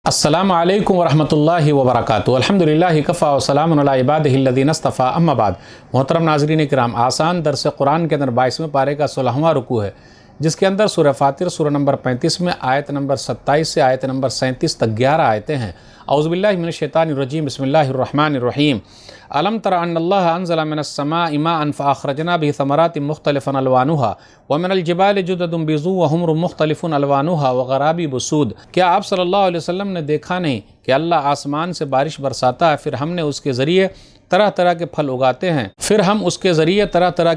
अस्सलामु अलैकुम वरहमतुल्लाहि वबरकातुहू। अल्हम्दुलिल्लाहि कफ़ा व सलामुन अला इबादिहिल्लज़ीना इस्तफ़ा अम्मा बाद। मोहतरम नाज़रीन किराम, आसान दर्स कुरान के अंदर 22वें पारे का 16वां रुकू है, जिसके अंदर सूरह फातिर सूरह नंबर 35 में आयत नंबर 27 से आयत नंबर 37 तक 11 आयतें हैं। औज़ुबिल्लाहि मिनश्शैतानिर्रजीम, बिस्मिल्लाहिर्रहमानिर्रहीम। अलम तरा अन्नल्लाह अंज़ला मिनस्समाइ माअन फ़अख़रजना बिही समरातिन मुख़्तलिफ़न अलवानुहा व मिनल जिबालि जुददुन बीज़ुन व हुम्रुन मुख़्तलिफ़ुन अलवानुहा व ग़राबीबु सूद। क्या आप सल्लल्लाहु अलैहि वसल्लम ने देखा नहीं कि अल्लाह आसमान से बारिश बरसाता है, फिर हम उसके ज़रिए तरह तरह के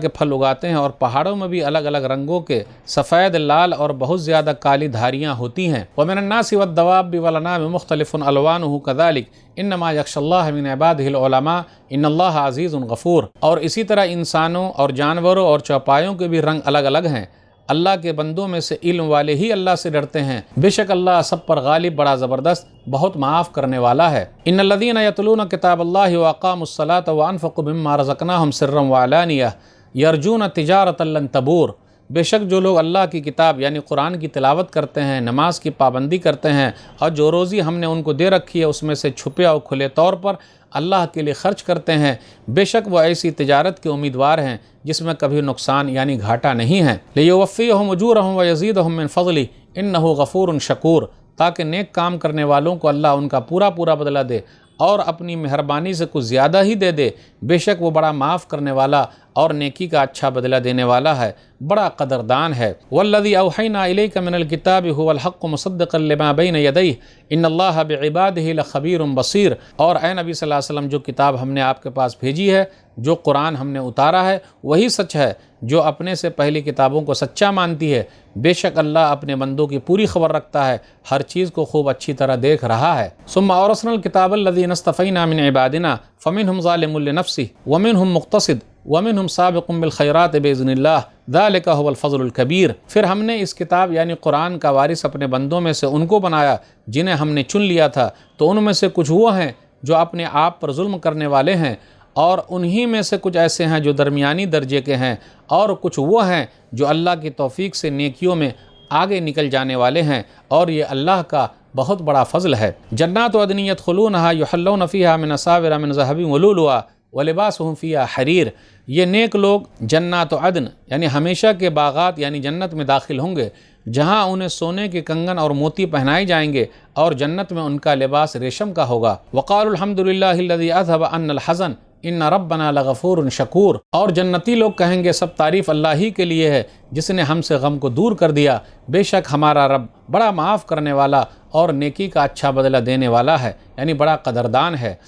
फल उगाते हैं और पहाड़ों में भी अलग अलग रंगों के सफ़ेद, लाल और बहुत ज़्यादा काली धारियाँ होती हैं। व मिनन्नासि वद्दवाब्बि वल अनामि मुख़्तलिफ़ुन अलवानुहु कज़ालिक इन्नमा यख़्शल्लाह मिन इबादिहिल उलमा इन्नल्लाह अज़ीज़ुन गफ़ूर। और इसी तरह इंसानों और जानवरों और चौपायों के भी रंग अलग अलग हैं। अल्लाह के बंदों में से इल्म वाले ही अल्लाह से डरते हैं। बेशक अल्लाह सब पर गालिब, बड़ा ज़बरदस्त, बहुत माफ़ करने वाला है। इन्नल्लज़ीना यतलूना किताबल्लाहि व अक़ामुस्सलाता व अनफ़क़ू मिम्मा रज़क़नाहुम सिर्रन व अलानिया यरजूना तिजारतन लन तबूर। बेशक जो लोग अल्लाह की किताब यानी कुरान की तिलावत करते हैं, नमाज की पाबंदी करते हैं और जो रोज़ी हमने उनको दे रखी है उसमें से छुपे और खुले तौर पर अल्लाह के लिए खर्च करते हैं, बेशक वो ऐसी तिजारत के उम्मीदवार हैं जिसमें कभी नुकसान यानी घाटा नहीं है। लियुवफ़्फ़ियहुम उजूरहुम व यज़ीदहुम मिन फ़ज़लिही इन्नहु गफ़ूरुन शकूर। ताकि नेक काम करने वालों को अल्लाह उनका पूरा पूरा बदला दे और अपनी मेहरबानी से कुछ ज़्यादा ही दे दे। बेशक वो बड़ा माफ़ करने वाला और नेकी का अच्छा बदला देने वाला है, बड़ा कदरदान है। वल्लज़ी औहैना इलैका मिनल किताबि हुवल हक़्क़ु मुसद्दिक़न लिमा बैन यदैहि इन्नल्लाह बिइबादिहि लख़बीरुन बसीर। और ए नबी सल्लल्लाहु अलैहि वसल्लम, जो किताब हमने आपके पास भेजी है, जो कुरान हमने उतारा है, वही सच है जो अपने से पहली किताबों को सच्चा मानती है। बेशक अल्लाह अपने बंदों की पूरी खबर रखता है, हर चीज़ को खूब अच्छी तरह देख रहा है। सुम्मा औरसनल किताबल लज़ीना इस्तफ़ैना मिन इबादिना फ़मिनहुम ज़ालिमुन लिनफ़्सिही व मिनहुम मुक़्तसिद व मिनहुम साबिक़ुन बिल ख़ैरात बिइज़्निल्लाह ज़ालिका हुवल फ़ज़्लुल कबीर। फिर हमने इस किताब यानी कुरान का वारिस अपने बंदों में से उनको बनाया जिन्हें हमने चुन लिया था, तो उनमें से कुछ वो हैं जो अपने आप पर जुल्म करने वाले हैं, और उन्हीं में से कुछ ऐसे हैं जो दरमियानी दर्जे के हैं, और कुछ वो हैं जो अल्लाह की तौफ़ीक से नेकियों में आगे निकल जाने वाले हैं, और ये अल्लाह का बहुत बड़ा फ़ज़ल है। जन्नातु अदन यदख़ुलूनहा युहल्लौना फ़ीहा मिन असाविर मिन ज़हबिन व लुलुआ व लिबासुहुम फ़ीहा हरीर। ये नेक लोग जन्नात अदन यानी हमेशा के बागात यानी जन्नत में दाखिल होंगे, जहाँ उन्हें सोने के कंगन और मोती पहनाए जाएंगे और जन्नत में उनका लिबास रेशम का होगा। वक़ालुल हम्दुलिल्लाहिल्लज़ी अज़हब अन्नल हज़न इन्न रब्बना लग़फ़ूरुन शकूर। और जन्नती लोग कहेंगे सब तारीफ़ अल्लाह ही के लिए है जिसने हमसे गम को दूर कर दिया। बेशक हमारा रब बड़ा माफ़ करने वाला और नेकी का अच्छा बदला देने वाला है, यानी बड़ा कदरदान है।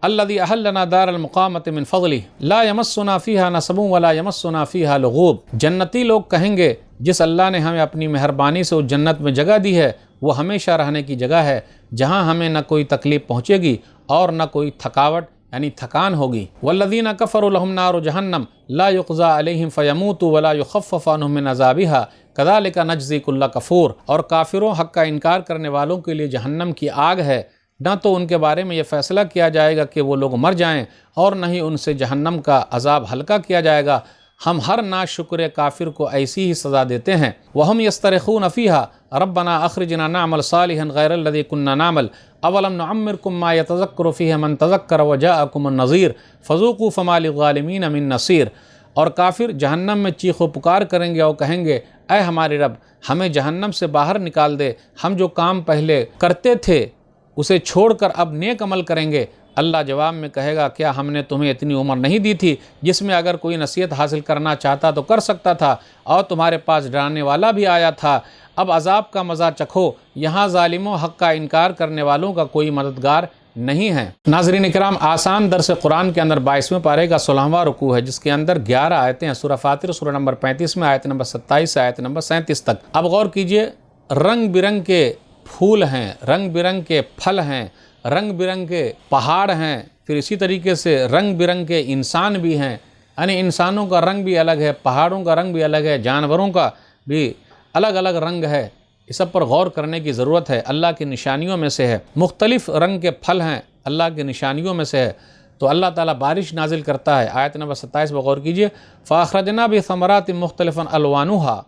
अल्लज़ी अहल्लना दारल मुक़ामति मिन फ़ज़लिही ला यमस्सुना फ़ीहा नसबुन वला यमस्सुना फ़ीहा लुग़ूब। जन्नती लोग कहेंगे जिस अल्लाह ने हमें अपनी मेहरबानी से उस जन्नत में जगह दी है, वो हमेशा रहने की जगह है, जहाँ हमें न कोई तकलीफ़ पहुँचेगी और न कोई थकावट यानी थकान होगी। वल्लज़ीना कफ़रू लहुम नारु जहन्नम ला युक़ज़ा अलैहिम फ़यमूतू वला युख़फ़फ़ अन्हुम मिन अज़ाबिहा कज़ालिका नजज़ी कुल्ला कफ़ूर। और काफिरों, हक़ का इनकार करने वालों के लिए जहन्नम की आग है, न तो उनके बारे में ये फ़ैसला किया जाएगा कि वो लोग मर जाएं और न ही उनसे जहन्नम का अज़ाब हल्का किया जाएगा। हम हर नाशुक्र काफिर को ऐसी ही सज़ा देते हैं। वहम यस्तरख़ून फ़ीहा रब्बना अख़रिजना नअमल सालिहन ग़ैरल्लज़ी कुन्ना नअमल अवलम नुअम्मिरकुम मा यतज़क्करु फ़ीहि मन तज़क्कर व जाअकुमुन नज़ीर फ़ज़ूक़ू फ़मा लिज़्ज़ालिमीन मिन नसीर। और काफिर जहन्नम में चीखो पुकार करेंगे और कहेंगे, ऐ हमारे रब, हमें जहन्नम से बाहर निकाल दे, हम जो काम पहले करते थे उसे छोड़कर अब नेक अमल करेंगे। अल्लाह जवाब में कहेगा, क्या हमने तुम्हें इतनी उम्र नहीं दी थी जिसमें अगर कोई नसीहत हासिल करना चाहता तो कर सकता था, और तुम्हारे पास डराने वाला भी आया था। अब अज़ाब का मज़ा चखो, यहाँ ज़ालिमों, हक़ का इनकार करने वालों का कोई मददगार नहीं है। नाज़रीन इकराम, आसान दर्स कुरान के अंदर 22वें पारे का 16वां रुकू है, जिसके अंदर 11 आयतें हैं। सूरह फातिर सूरह नंबर 35 में आयत नंबर 27 से आयत नंबर 37 तक। अब गौर कीजिए, रंग बिरंग के फूल हैं, रंग बिरंग के फल हैं, रंग बिरंग के पहाड़ हैं, फिर इसी तरीके से रंग बिरंग के इंसान भी हैं, यानी इंसानों का रंग भी अलग है, पहाड़ों का रंग भी अलग है, जानवरों का भी अलग अलग रंग है। इस सब पर गौर करने की ज़रूरत है, अल्लाह की निशानियों में से है। मुख्तलिफ़ रंग के फल हैं, अल्लाह की निशानियों में से है। तो अल्लाह ताला बारिश नाजिल करता है। आयत नंबर 27 पर गौर कीजिए, फ़अख़रजना बिही समरातिन मुख़्तलिफ़न अलवानुहा,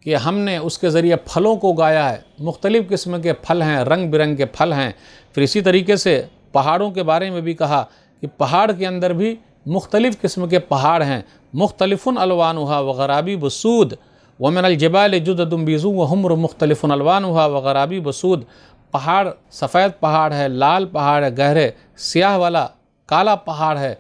کہ ہم نے اس کے ذریعے پھلوں کو اگایا ہے، مختلف قسم کے پھل ہیں، رنگ برنگ کے پھل ہیں۔ پھر اسی طریقے سے پہاڑوں کے بارے میں بھی کہا کہ پہاڑ کے اندر بھی مختلف قسم کے پہاڑ ہیں، مختلف الوانها وغرابیب سود ومن الجبال جدد بیض وحمر مختلف الوانها وغرابیب سود۔ پہاڑ سفید پہاڑ ہے، لال پہاڑ ہے، گہرے سیاہ والا کالا پہاڑ ہے،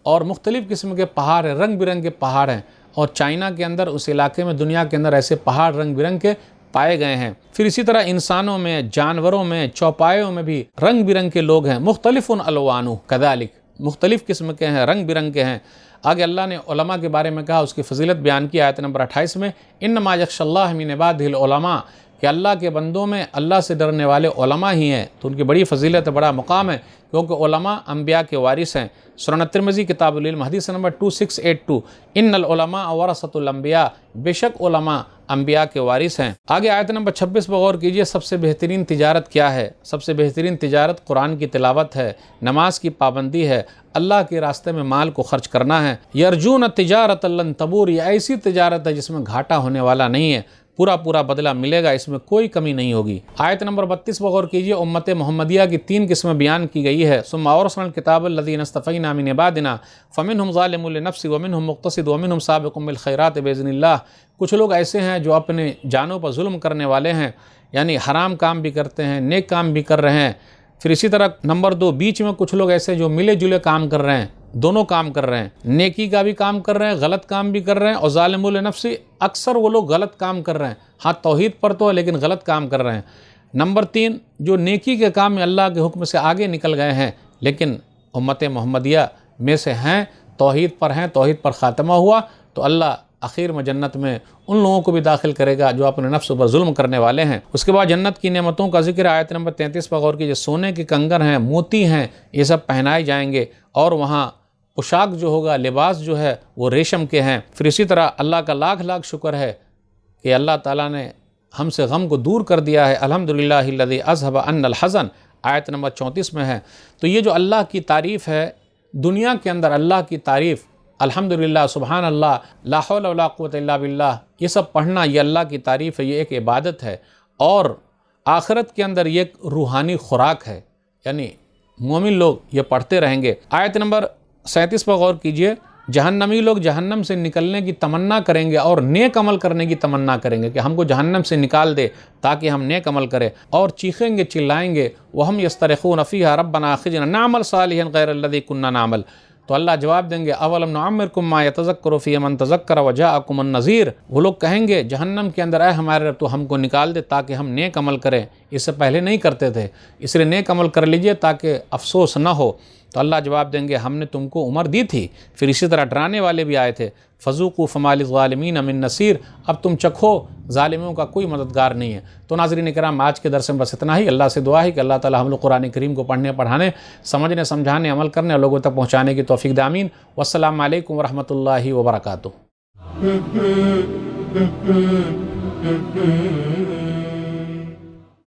اور مختلف قسم کے پہاڑ ہیں، رنگ برنگ کے پہاڑ ہیں، اور چائنا کے اندر اس علاقے میں دنیا کے اندر ایسے پہاڑ رنگ برنگ کے پائے گئے ہیں۔ پھر اسی طرح انسانوں میں، جانوروں میں، چوپایوں میں بھی رنگ برنگ کے لوگ ہیں، مختلف الوانو کذالک، مختلف قسم کے ہیں، رنگ برنگ کے ہیں۔ آگے اللہ نے علماء کے بارے میں کہا، اس کی فضیلت بیان کی آیت نمبر 28 میں، انما یخشی اللہ من عبادہ العلماء، کہ اللہ کے بندوں میں اللہ سے ڈرنے والے علماء ہی ہیں۔ تو ان کی بڑی فضیلت ہے، بڑا مقام ہے، کیونکہ علماء انبیاء کے وارث ہیں۔ سنن ترمذی کتاب العلم حدیث نمبر 2682، ان العلماء ورثۃ الانبیاء، بے شک علماء انبیاء کے وارث ہیں۔ آگے آیت نمبر 26 پر غور کیجئے، سب سے بہترین تجارت کیا ہے؟ سب سے بہترین تجارت قرآن کی تلاوت ہے، نماز کی پابندی ہے، اللہ کے راستے میں مال کو خرچ کرنا ہے۔ یرجون تجارت لن تبور، یہ ایسی تجارت ہے جس میں گھاٹا ہونے والا نہیں ہے، پورا بدلہ ملے گا، اس میں کوئی کمی نہیں ہوگی۔ آیت نمبر 32 پر غور کیجئے، امت محمدیہ کی 3 قسمیں بیان کی گئی ہے۔ ثم اورثنا الکتاب الذین اصطفینا من عبادنا فمنہم ظالم لنفسہ ومنہم مقتصد ومنہم سابق بالخیرات باذن اللہ۔ کچھ لوگ ایسے ہیں جو اپنے جانوں پر ظلم کرنے والے ہیں، یعنی حرام کام بھی کرتے ہیں، نیک کام بھی کر رہے ہیں۔ پھر اسی طرح نمبر 2، بیچ میں کچھ لوگ ایسے جو ملے جلے کام کر رہے ہیں، دونوں کام کر رہے ہیں، نیکی کا بھی کام کر رہے ہیں، غلط کام بھی کر رہے ہیں، اور ظالم لنفسہ، اکثر وہ لوگ غلط کام کر رہے ہیں، ہاں توحید پر تو ہے لیکن غلط کام کر رہے ہیں۔ نمبر 3، جو نیکی کے کام میں اللہ کے حکم سے آگے نکل گئے ہیں لیکن امت محمدیہ میں سے ہیں، توحید پر ہیں، توحید پر خاتمہ ہوا، تو اللہ آخر میں جنت میں ان لوگوں کو بھی داخل کرے گا جو اپنے نفس پر ظلم کرنے والے ہیں۔ اس کے بعد جنت کی نعمتوں کا ذکر آیت نمبر 33 پر غور کیجئے، سونے کے کنگر ہیں، موتی ہیں، یہ سب پہنائے جائیں گے، اور وہاں پوشاک جو ہوگا، لباس جو ہے وہ ریشم کے ہیں۔ پھر اسی طرح اللہ کا لاکھ لاکھ شکر ہے کہ اللہ تعالیٰ نے ہم سے غم کو دور کر دیا ہے، الحمدللہ الذی اذھب عنا الحزن، آیت نمبر 34 میں ہے۔ تو یہ جو اللہ کی تعریف ہے، دنیا کے اندر اللہ کی تعریف، الحمدللہ، سبحان اللہ، لا حول ولا قوت الا باللہ، یہ سب پڑھنا، یہ اللہ کی تعریف ہے، یہ ایک عبادت ہے، اور آخرت کے اندر یہ ایک روحانی خوراک ہے، یعنی مومن لوگ یہ پڑھتے رہیں گے۔ آیت نمبر 37 پر غور کیجئے، جہنمی لوگ جہنم سے نکلنے کی تمنا کریں گے اور نیک عمل کرنے کی تمنا کریں گے کہ ہم کو جہنم سے نکال دے تاکہ ہم نیک عمل کریں، اور چیخیں گے، چلائیں گے، وہم یسترخون فیہا ربنا اخرجنا نعمل صالحا غیر الذی کننا نعمل۔ تو اللہ جواب دیں گے، اولم نعمرکم ما یتذکر فیہ من تذکر وجاءکم النذیر۔ وہ لوگ کہیں گے جہنم کے اندر، اے ہمارے رب تو ہم کو نکال دے تاکہ ہم نیک عمل کریں، اس سے پہلے نہیں کرتے تھے، اس لیے نیک عمل کر لیجئے تاکہ افسوس نہ ہو۔ تو اللہ جواب دیں گے، ہم نے تم کو عمر دی تھی۔ پھر اسی طرح ڈرانے والے بھی آئے تھے، فذوقوا فما للظالمین من نصیر، اب تم چکھو، ظالموں کا کوئی مددگار نہیں ہے۔ تو ناظرین کرام، آج کے درس میں بس اتنا ہی۔ اللہ سے دعا ہے کہ اللہ تعالی ہم لوگ قرآن کریم کو پڑھنے، پڑھانے، سمجھنے، سمجھانے، عمل کرنے اور لوگوں تک پہنچانے کی توفیق دے، آمین۔ والسلام علیکم ورحمۃ اللہ وبرکاتہ۔